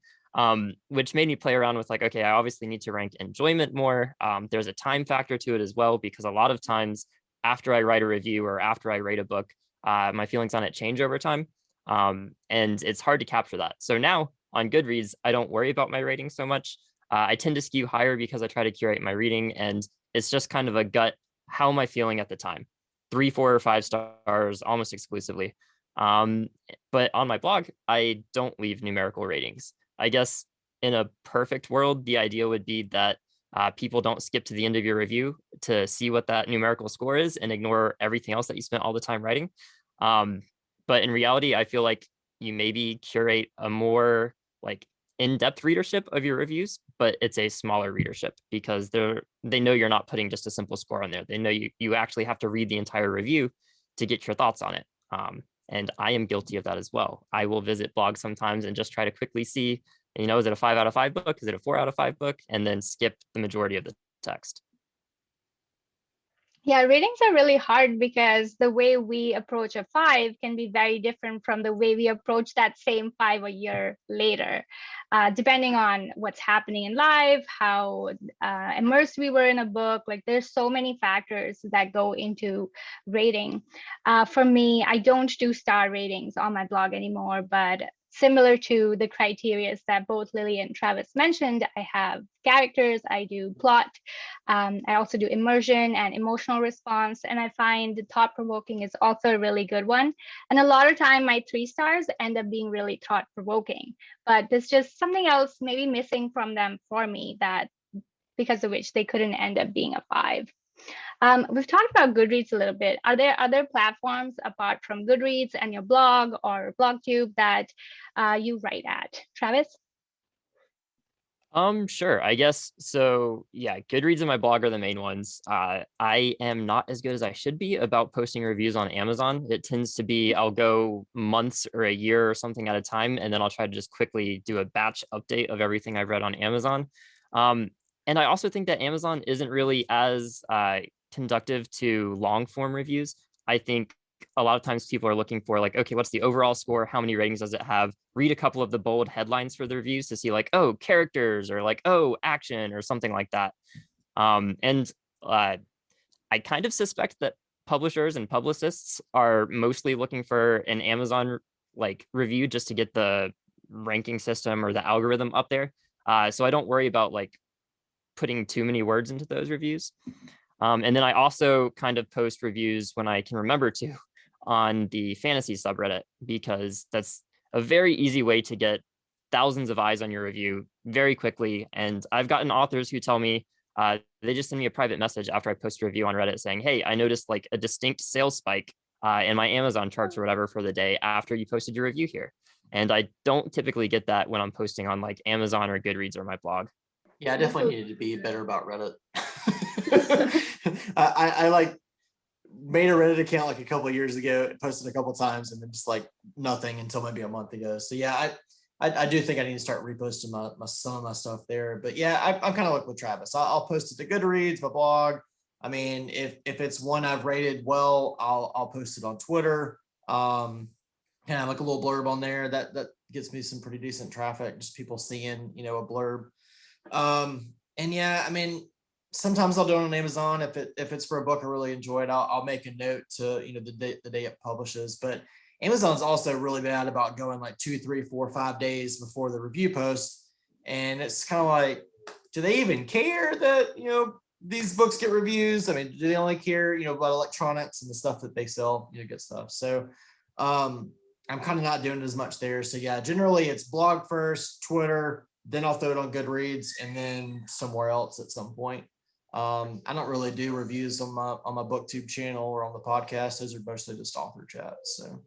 which made me play around with like, okay, I obviously need to rank enjoyment more. There's a time factor to it as well, because a lot of times after I write a review or after I rate a book, my feelings on it change over time. And it's hard to capture that. So now on Goodreads, I don't worry about my rating so much. I tend to skew higher because I try to curate my reading, and it's just kind of a gut, how am I feeling at the time? 3, 4, or 5 stars almost exclusively. But on my blog, I don't leave numerical ratings. I guess in a perfect world, the idea would be that people don't skip to the end of your review to see what that numerical score is and ignore everything else that you spent all the time writing. But in reality, I feel like you maybe curate a more like in-depth readership of your reviews, but it's a smaller readership because they know you're not putting just a simple score on there. They know you actually have to read the entire review to get your thoughts on it. And I am guilty of that as well. I will visit blogs sometimes and just try to quickly see, is it a 5 out of 5 book? Is it a 4 out of 5 book? And then skip the majority of the text. Yeah, ratings are really hard because the way we approach a 5 can be very different from the way we approach that same 5 a year later, depending on what's happening in life, how immersed we were in a book. Like there's so many factors that go into rating. For me, I don't do star ratings on my blog anymore, but similar to the criteria that both Lili and Travis mentioned, I have characters, I do plot, I also do immersion and emotional response, and I find thought-provoking is also a really good one. And a lot of time my 3 stars end up being really thought-provoking, but there's just something else maybe missing from them for me that because of which they couldn't end up being a 5. We've talked about Goodreads a little bit. Are there other platforms apart from Goodreads and your blog or booktube that you write at? Travis? Sure, I guess so. Yeah, Goodreads and my blog are the main ones. I am not as good as I should be about posting reviews on Amazon. It tends to be I'll go months or a year or something at a time, and then I'll try to just quickly do a batch update of everything I've read on Amazon. And I also think that Amazon isn't really as conductive to long form reviews. I think a lot of times people are looking for like, okay, what's the overall score? How many ratings does it have? Read a couple of the bold headlines for the reviews to see like, oh, characters, or like, oh, action, or something like that. And I kind of suspect that publishers and publicists are mostly looking for an Amazon like review just to get the ranking system or the algorithm up there. So I don't worry about like putting too many words into those reviews. And then I also kind of post reviews when I can remember to on the fantasy subreddit, because that's a very easy way to get thousands of eyes on your review very quickly. And I've gotten authors who tell me, they just send me a private message after I post a review on Reddit saying, hey, I noticed like a distinct sales spike in my Amazon charts or whatever for the day after you posted your review here. And I don't typically get that when I'm posting on like Amazon or Goodreads or my blog. Yeah, I definitely needed to be better about Reddit. I like made a Reddit account like a couple of years ago, posted a couple of times, and then just like nothing until maybe a month ago. So yeah, I do think I need to start reposting some of my stuff there. But yeah, I'm kind of like with Travis. I'll post it to Goodreads, my blog. I mean, if it's one I've rated well, I'll post it on Twitter. Kind of like a little blurb on there that gets me some pretty decent traffic, just people seeing, a blurb. And yeah, I mean, sometimes I'll do it on Amazon. If it's for a book I really enjoyed, I'll make a note to, the day it publishes. But Amazon's also really bad about going like 2, 3, 4, 5 days before the review post. And it's kind of like, do they even care that, these books get reviews? I mean, do they only care, about electronics and the stuff that they sell, good stuff. So I'm kind of not doing as much there. So yeah, generally it's blog first, Twitter, then I'll throw it on Goodreads, and then somewhere else at some point. I don't really do reviews on my booktube channel or on the podcast. Those are mostly just author chats. So.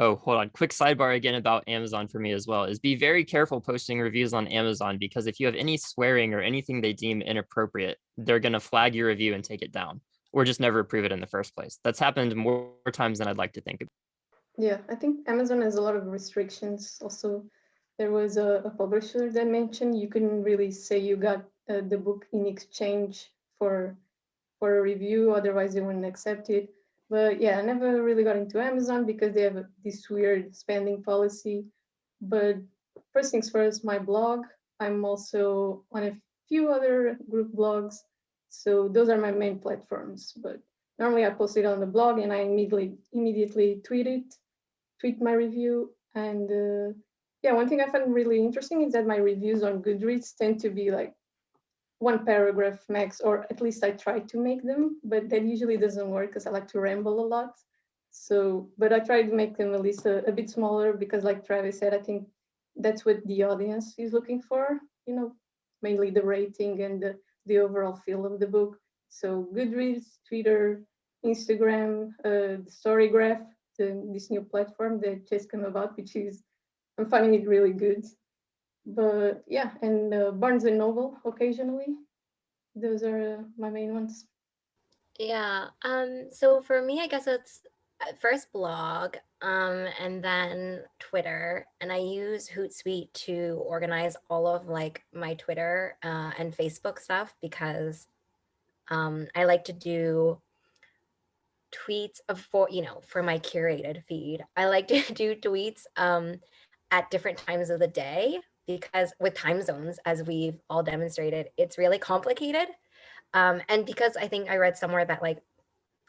Oh, hold on. Quick sidebar again about Amazon for me as well is be very careful posting reviews on Amazon, because if you have any swearing or anything they deem inappropriate, they're going to flag your review and take it down, or just never approve it in the first place. That's happened more times than I'd like to think. Yeah, I think Amazon has a lot of restrictions. Also, there was a publisher that mentioned you couldn't really say you got the book in exchange for a review, otherwise they wouldn't accept it. But yeah, I never really got into Amazon because they have this weird spending policy. But first things first, my blog, I'm also on a few other group blogs. So those are my main platforms. But normally I post it on the blog and I immediately tweet my review. And yeah, one thing I found really interesting is that my reviews on Goodreads tend to be like one paragraph max, or at least I try to make them, but that usually doesn't work because I like to ramble a lot. So, but I try to make them at least a bit smaller because, like Travis said, I think that's what the audience is looking for, mainly the rating and the overall feel of the book. So Goodreads, Twitter, Instagram, the Storygraph, this new platform that just came about, which is, I'm finding it really good. But yeah, and Barnes and Noble occasionally. Those are my main ones. Yeah. So for me, I guess it's first blog, and then Twitter, and I use Hootsuite to organize all of like my Twitter and Facebook stuff, because I like to do tweets for my curated feed. I like to do tweets at different times of the day, because with time zones, as we've all demonstrated, it's really complicated. And because I think I read somewhere that like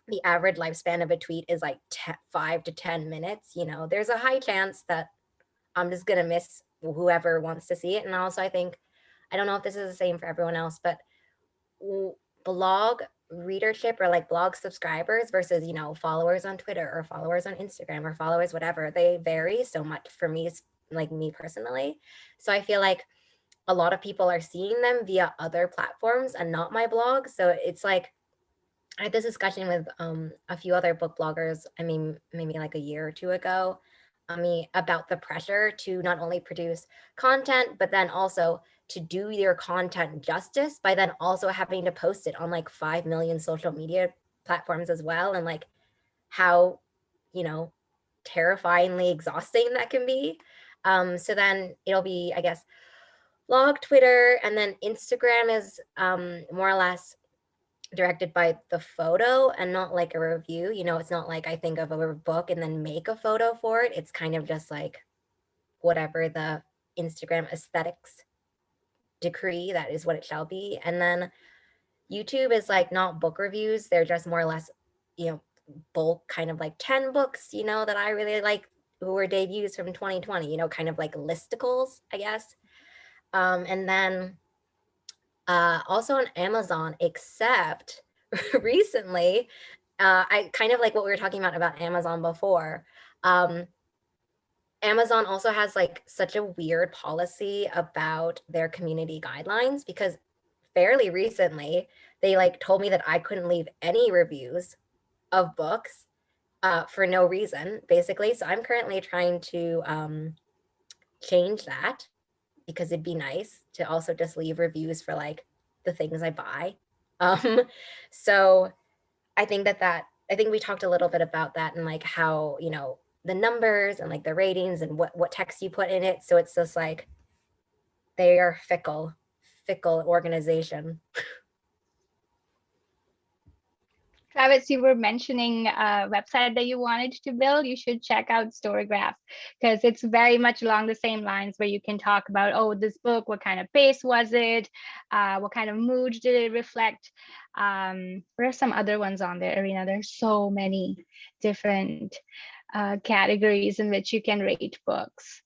the average lifespan of a tweet is like 5 to 10 minutes, there's a high chance that I'm just going to miss whoever wants to see it. And also, I think, I don't know if this is the same for everyone else, but blog readership or like blog subscribers versus, followers on Twitter or followers on Instagram or followers, whatever, they vary so much for me, like me personally. So I feel like a lot of people are seeing them via other platforms and not my blog. So it's like, I had this discussion with a few other book bloggers, I mean, maybe like a year or two ago, about the pressure to not only produce content, but then also to do your content justice by then also having to post it on like 5 million social media platforms as well. And like how, terrifyingly exhausting that can be. So then it'll be, I guess, blog, Twitter, and then Instagram is more or less directed by the photo and not like a review. It's not like I think of a book and then make a photo for it. It's kind of just like whatever the Instagram aesthetics decree, that is what it shall be. And then YouTube is like not book reviews. They're just more or less, bulk kind of like 10 books, that I really like, who were debuts from 2020, kind of like listicles, I guess. And then also on Amazon, except recently, I kind of like what we were talking about Amazon before. Amazon also has like such a weird policy about their community guidelines, because fairly recently they like told me that I couldn't leave any reviews of books for no reason, basically. So I'm currently trying to change that, because it'd be nice to also just leave reviews for like the things I buy. So I think I think we talked a little bit about that, and like how, the numbers and like the ratings and what text you put in it. So it's just like, they are fickle organization. Travis, you were mentioning a website that you wanted to build. You should check out Storygraph, because it's very much along the same lines, where you can talk about, oh, this book, what kind of pace was it? What kind of mood did it reflect? There are some other ones on there, Arina. There's so many different categories in which you can rate books.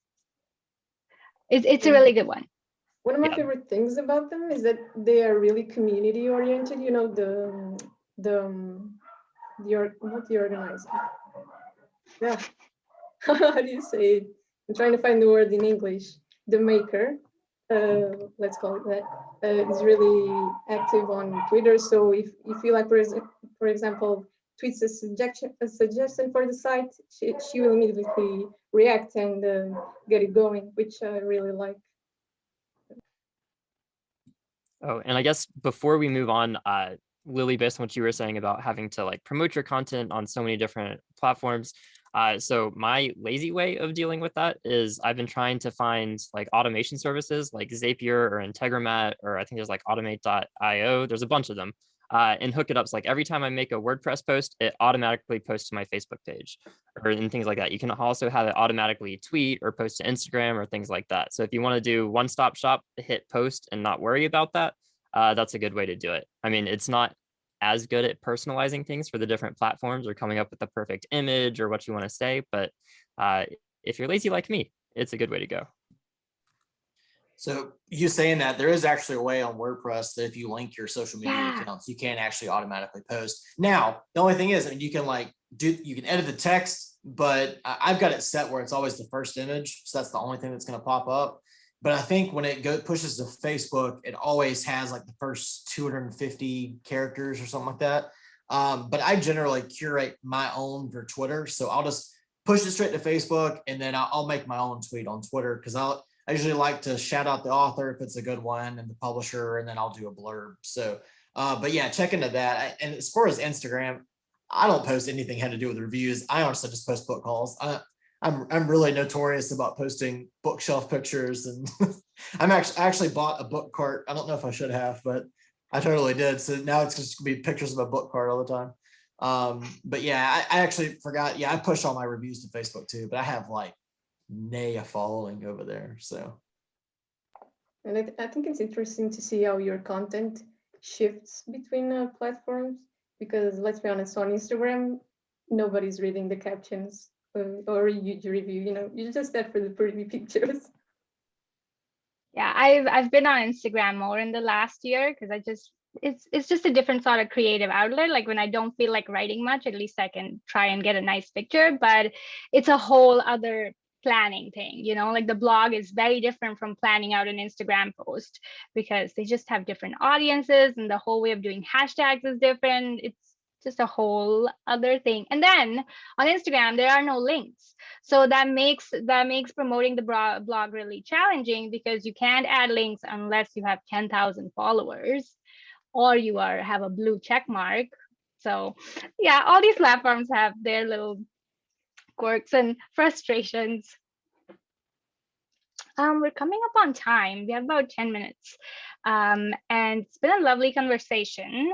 It's a really good one. One of my Yeah. favorite things about them is that they are really community oriented. Not the organizer. Yeah. How do you say it? I'm trying to find the word in English. the maker, let's call it that, is really active on Twitter. So if you like, for example, tweets a suggestion for the site, she will immediately react and get it going, which I really like. Oh, and I guess before we move on, Lily, based on what you were saying about having to like promote your content on so many different platforms. So my lazy way of dealing with that is I've been trying to find like automation services like Zapier or Integromat, or I think there's like automate.io. There's a bunch of them. And hook it up. So like every time I make a WordPress post, it automatically posts to my Facebook page or and things like that. You can also have it automatically tweet or post to Instagram or things like that. So if you want to do one-stop shop, hit post and not worry about that, that's a good way to do it. I mean, it's not as good at personalizing things for the different platforms or coming up with the perfect image or what you want to say, but if you're lazy like me, it's a good way to go. So you saying that there is actually a way on WordPress that if you link your social media accounts, you can actually automatically post. Now, the only thing is, I mean, you can you can edit the text, but I've got it set where it's always the first image. So that's the only thing that's going to pop up. But I think when it pushes to Facebook, it always has like the first 250 characters or something like that. But I generally curate my own for Twitter. So I'll just push it straight to Facebook and then I'll make my own tweet on Twitter because I usually like to shout out the author if it's a good one and the publisher, and then I'll do a blurb. So, but yeah, check into that. And as far as Instagram, I don't post anything had to do with reviews. I honestly just post book hauls. I'm really notorious about posting bookshelf pictures, and I actually bought a book cart. I don't know if I should have, but I totally did. So now it's just gonna be pictures of a book cart all the time. But yeah, I actually forgot. Yeah, I push all my reviews to Facebook too, but I have like a following over there. So, and I think it's interesting to see how your content shifts between platforms, because let's be honest, on Instagram, nobody's reading the captions or you review. You know, you're just there for the pretty pictures. Yeah, I've been on Instagram more in the last year because it's just a different sort of creative outlet. Like when I don't feel like writing much, at least I can try and get a nice picture, but it's a whole other planning thing, you know, like the blog is very different from planning out an Instagram post because they just have different audiences and the whole way of doing hashtags is different. It's just a whole other thing. And then on Instagram, there are no links. So that makes promoting the blog really challenging because you can't add links unless you have 10,000 followers or you have a blue check mark. So yeah, all these platforms have their little quirks and frustrations. We're coming up on time. We have about 10 minutes. And it's been a lovely conversation.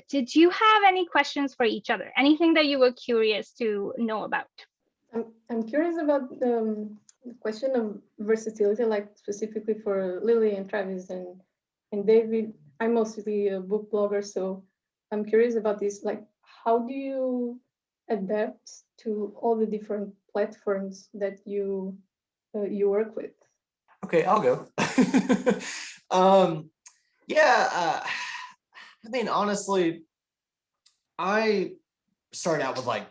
Did you have any questions for each other? Anything that you were curious to know about? I'm curious about the question of versatility, like specifically for Lily and Travis and David. I'm mostly a book blogger, so I'm curious about this. Like, how do you adapt to all the different platforms that you work with? okay, I'll go. Yeah, I mean, honestly, I started out with like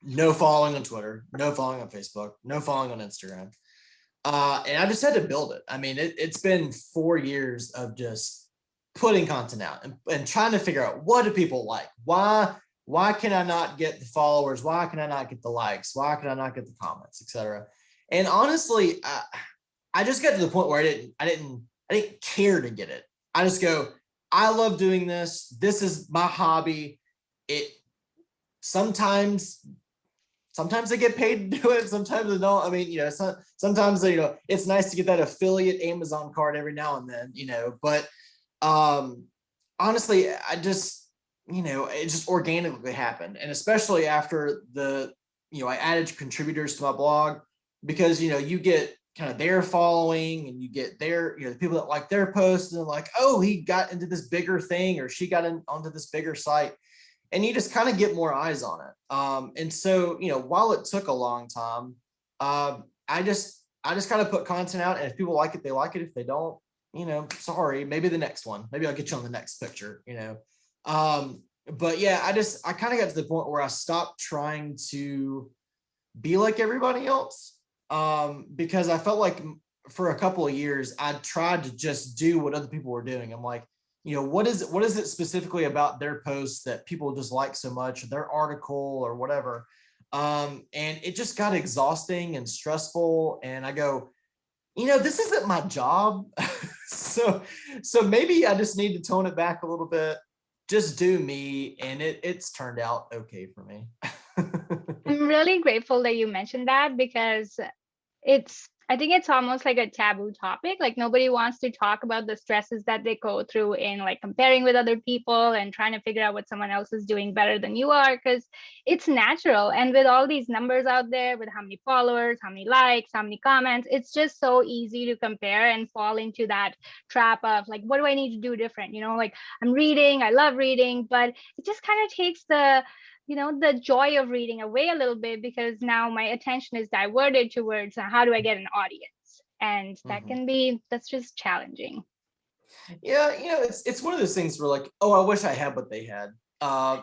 no following on Twitter, no following on Facebook, no following on Instagram. And I just had to build it. I mean, it's been 4 years of just putting content out and trying to figure out what do people like? Why can I not get the followers? Why can I not get the likes? Why can I not get the comments, etc.? And honestly, I just got to the point where I didn't care to get it. I just go, I love doing this. This is my hobby. It sometimes they get paid to do it. Sometimes they don't. I mean, you know, sometimes, you know, it's nice to get that affiliate Amazon card every now and then, you know, but honestly, I just, you know, it just organically happened. And especially after I added contributors to my blog because, you know, you get kind of their following and you get their, you know, the people that like their posts and they're like, oh, he got into this bigger thing or she got onto this bigger site. And you just kind of get more eyes on it. And so, you know, while it took a long time, I just kind of put content out, and if people like it, they like it. If they don't, you know, sorry, maybe the next one, maybe I'll get you on the next picture, you know. But yeah, I kind of got to the point where I stopped trying to be like everybody else. because I felt like for a couple of years, I tried to just do what other people were doing. I'm like, what is it specifically about their posts that people just like so much, their article or whatever. And it just got exhausting and stressful. And I go, this isn't my job. so maybe I just need to tone it back a little bit, just do me. And it's turned out okay for me. I'm really grateful that you mentioned that, because I think it's almost like a taboo topic. Like, nobody wants to talk about the stresses that they go through in like comparing with other people and trying to figure out what someone else is doing better than you are, because it's natural. And with all these numbers out there, with how many followers, how many likes, how many comments, it's just so easy to compare and fall into that trap of like, what do I need to do different? Like, I'm reading, I love reading, but it just kind of takes the joy of reading away a little bit, because now my attention is diverted towards how do I get an audience, and that's just challenging. Yeah, it's one of those things where like, oh, I wish I had what they had.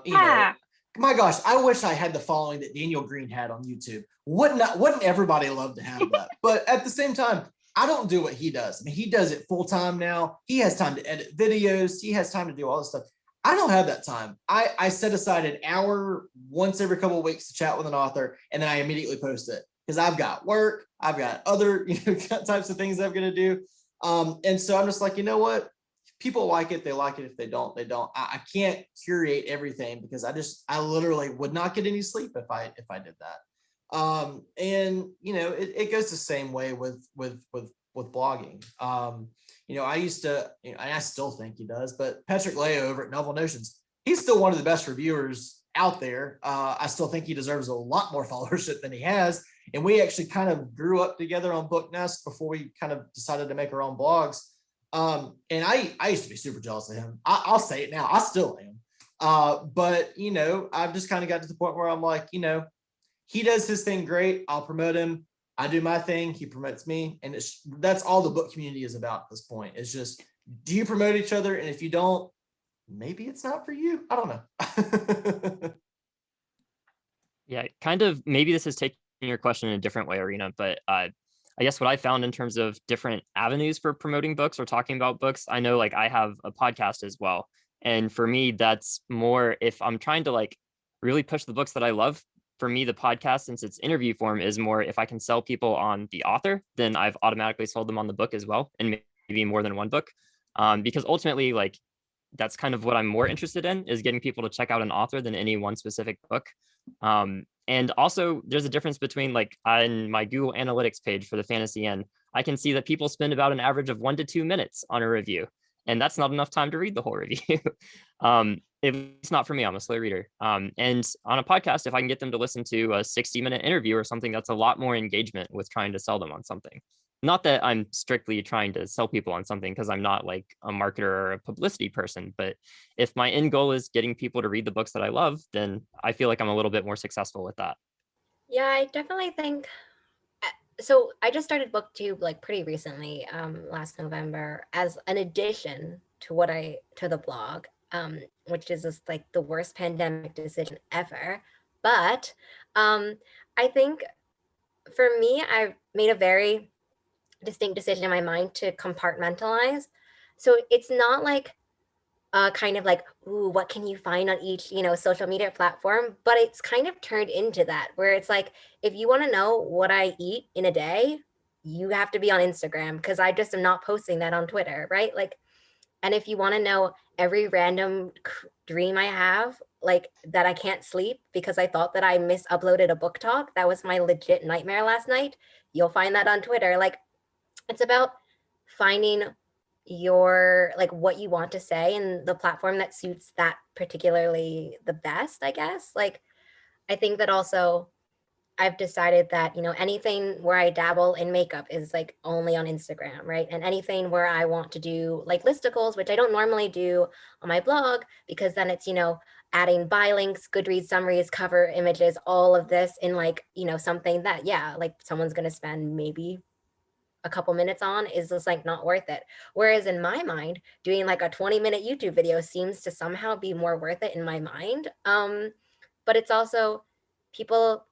Yeah. My gosh, I wish I had the following that Daniel Green had on YouTube. Wouldn't everybody love to have that? But at the same time, I don't do what he does. I mean, he does it full time now. He has time to edit videos. He has time to do all this stuff. I don't have that time. I set aside an hour once every couple of weeks to chat with an author, and then I immediately post it because I've got work, I've got other types of things I'm going to do. And so I'm just like, you know what? If people like it, they like it. If they don't, they don't. I can't curate everything, because I literally would not get any sleep if I did that. And it goes the same way with blogging. I used to, and I still think he does, but Patrick Leo over at Novel Notions, he's still one of the best reviewers out there. I still think he deserves a lot more followership than he has. And we actually kind of grew up together on Book Nest before we kind of decided to make our own blogs. And I used to be super jealous of him. I'll say it now. I still am. But, I've just kind of got to the point where I'm like, he does his thing great. I'll promote him. I do my thing. He promotes me. And that's all the book community is about at this point. It's just, do you promote each other? And if you don't, maybe it's not for you. I don't know. Yeah, kind of, maybe this is taking your question in a different way, Arina, but I guess what I found in terms of different avenues for promoting books or talking about books, I know like I have a podcast as well. And for me, that's more if I'm trying to like really push the books that I love. For me, the podcast, since it's interview form, is more if I can sell people on the author, then I've automatically sold them on the book as well, and maybe more than one book. Because ultimately, like, that's kind of what I'm more interested in, is getting people to check out an author than any one specific book. And also, there's a difference between like on my Google Analytics page for the Fantasy Inn, I can see that people spend about an average of 1 to 2 minutes on a review, and that's not enough time to read the whole review. It's not for me. I'm a slow reader. And on a podcast, if I can get them to listen to a 60-minute interview or something, that's a lot more engagement with trying to sell them on something. Not that I'm strictly trying to sell people on something, because I'm not like a marketer or a publicity person, but if my end goal is getting people to read the books that I love, then I feel like I'm a little bit more successful with that. Yeah, I definitely think so. I just started booktube like pretty recently, last November, as an addition to the blog, which is just like the worst pandemic decision ever. But I think for me, I've made a very distinct decision in my mind to compartmentalize. So it's not like kind of like, ooh, what can you find on each, social media platform? But it's kind of turned into that, where it's like, if you want to know what I eat in a day, you have to be on Instagram, because I just am not posting that on Twitter, right? Like, and if you want to know every random dream I have, like that I can't sleep because I thought that I uploaded a book talk, that was my legit nightmare last night, you'll find that on Twitter. Like, it's about finding your like what you want to say and the platform that suits that particularly the best, I guess. Like, I think that also I've decided that, anything where I dabble in makeup is like only on Instagram, right? And anything where I want to do like listicles, which I don't normally do on my blog, because then it's, adding buy links, Goodreads summaries, cover images, all of this in like, something that, yeah, like someone's going to spend maybe a couple minutes on, is just like not worth it. Whereas in my mind, doing like a 20-minute YouTube video seems to somehow be more worth it in my mind. But it's also, people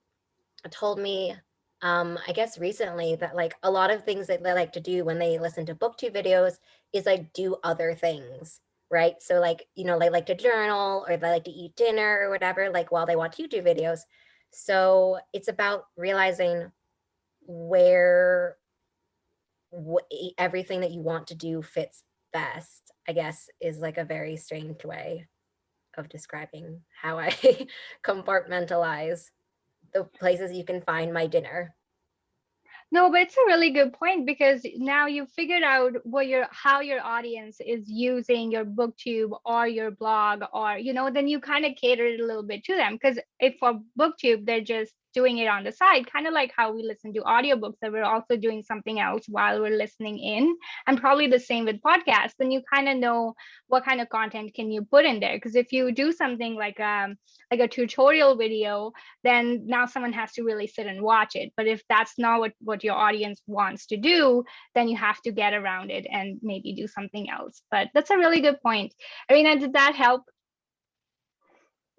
told me I guess recently that like a lot of things that they like to do when they listen to booktube videos is like do other things, right? So like, you know, they like to journal or they like to eat dinner or whatever, like while they watch YouTube videos. So it's about realizing where everything that you want to do fits best, I guess, is like a very strange way of describing how I compartmentalize the places you can find my dinner. No, but it's a really good point, because now you've figured out how your audience is using your booktube or your blog, or then you kind of cater it a little bit to them. Because if for booktube they're just doing it on the side, kind of like how we listen to audiobooks, that we're also doing something else while we're listening in, and probably the same with podcasts, then you kind of know what kind of content can you put in there. Because if you do something like a tutorial video, then now someone has to really sit and watch it. But if that's not what your audience wants to do, then you have to get around it and maybe do something else. But that's a really good point. Arina, did that help?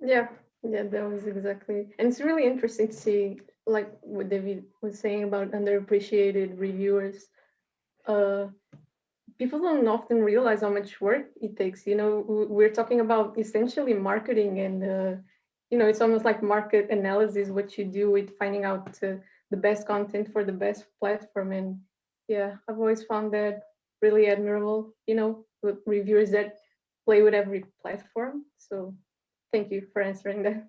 Yeah, that was exactly. And it's really interesting to see, like what David was saying about underappreciated reviewers. People don't often realize how much work it takes. We're talking about essentially marketing, and it's almost like market analysis, what you do with finding out the best content for the best platform. And yeah, I've always found that really admirable, with reviewers that play with every platform. So thank you for answering that.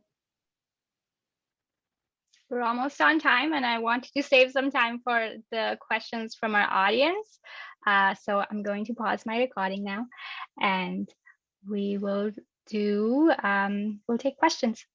We're almost on time, and I wanted to save some time for the questions from our audience. So I'm going to pause my recording now, and we'll take questions.